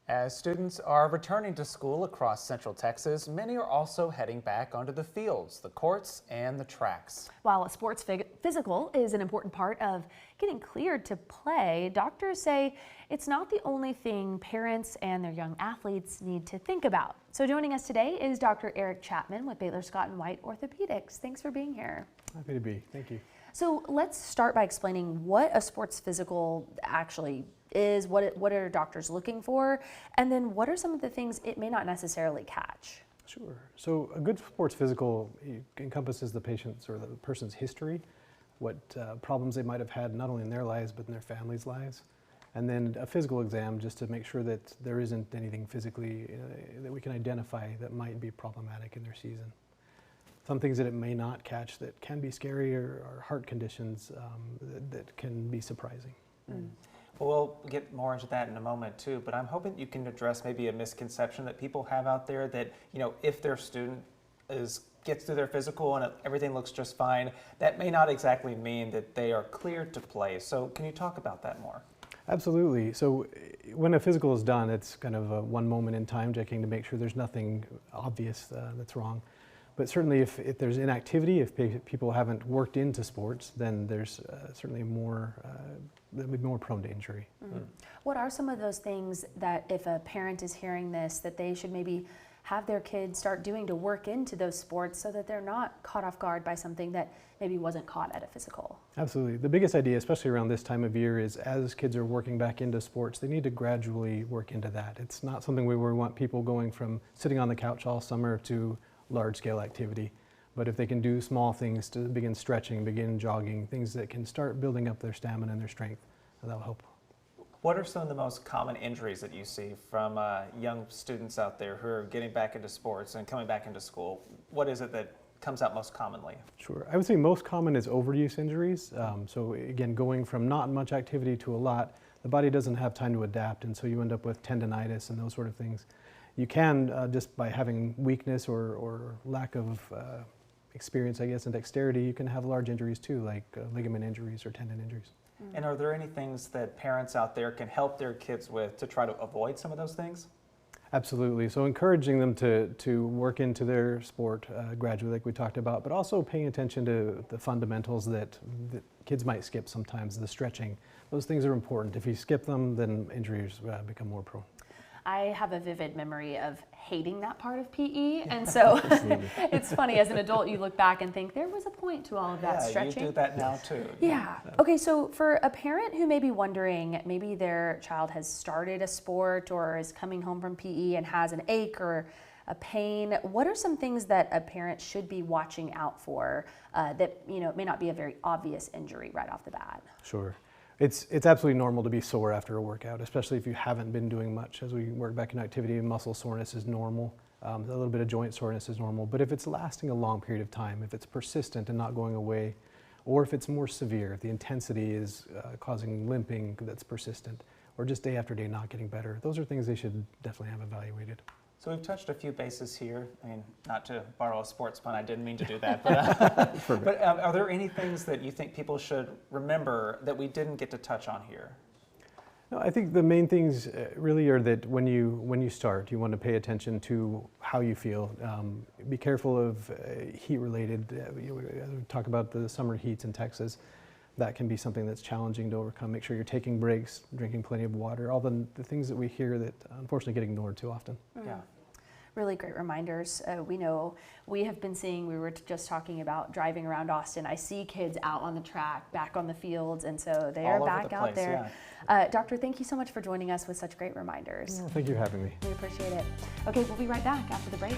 As students are returning to school across Central Texas, many are also heading back onto the fields, the courts, and the tracks. While a sports physical is an important part of getting cleared to play, doctors say it's not the only thing parents and their young athletes need to think about. So joining us today is Dr. Eric Chapman with Baylor Scott & White Orthopedics. Thanks for being here. Happy to be. Thank you. So let's start by explaining what a sports physical actually is, what are doctors looking for, and then what are some of the things it may not necessarily catch? Sure. So a good sports physical encompasses the patient's or the person's history, what problems they might have had not only in their lives but in their families' lives, and then a physical exam just to make sure that there isn't anything physically that we can identify that might be problematic in their season. Some things that it may not catch that can be scary are heart conditions that can be surprising. Mm. Well, we'll get more into that in a moment too, but I'm hoping you can address maybe a misconception that people have out there that, if their student gets through their physical and everything looks just fine, that may not exactly mean that they are cleared to play. So can you talk about that more? Absolutely. So when a physical is done, it's kind of a one moment in time checking to make sure there's nothing obvious that's wrong. But certainly if there's inactivity, if people haven't worked into sports, then there's certainly they'll be more prone to injury. Mm-hmm. What are some of those things that if a parent is hearing this, that they should maybe have their kids start doing to work into those sports so that they're not caught off guard by something that maybe wasn't caught at a physical? Absolutely. The biggest idea, especially around this time of year, is as kids are working back into sports, they need to gradually work into that. It's not something where we want people going from sitting on the couch all summer to large-scale activity. But if they can do small things to begin stretching, begin jogging, things that can start building up their stamina and their strength, that'll help. What are some of the most common injuries that you see from young students out there who are getting back into sports and coming back into school? What is it that comes out most commonly? Sure. I would say most common is overuse injuries. So again, going from not much activity to a lot, the body doesn't have time to adapt, and so you end up with tendonitis and those sort of things. You can, just by having weakness or lack of experience, I guess, and dexterity, you can have large injuries too, like ligament injuries or tendon injuries. And are there any things that parents out there can help their kids with to try to avoid some of those things? Absolutely. So encouraging them to work into their sport gradually, like we talked about, but also paying attention to the fundamentals that kids might skip sometimes, the stretching. Those things are important. If you skip them, then injuries become more prone. I have a vivid memory of hating that part of PE, and so it's funny, as an adult you look back and think there was a point to all of that stretching. You do that now too. Yeah. Okay, so for a parent who may be wondering, maybe their child has started a sport or is coming home from PE and has an ache or a pain, what are some things that a parent should be watching out for that may not be a very obvious injury right off the bat? Sure. It's absolutely normal to be sore after a workout, especially if you haven't been doing much. As we work back in activity, muscle soreness is normal. A little bit of joint soreness is normal. But if it's lasting a long period of time, if it's persistent and not going away, or if it's more severe, if the intensity is causing limping that's persistent, or just day after day not getting better, those are things they should definitely have evaluated. So we've touched a few bases here. I mean, not to borrow a sports pun, I didn't mean to do that. But are there any things that you think people should remember that we didn't get to touch on here? No, I think the main things really are that when you start, you want to pay attention to how you feel. Be careful of heat-related. We talk about the summer heats in Texas. That can be something that's challenging to overcome. Make sure you're taking breaks, drinking plenty of water, all the things that we hear that unfortunately get ignored too often. Mm-hmm. Yeah. Really great reminders. We know we have been seeing, we were just talking about driving around Austin. I see kids out on the track, back on the fields, and so they are back out there. Yeah. Doctor, thank you so much for joining us with such great reminders. Thank you for having me. We appreciate it. Okay, we'll be right back after the break.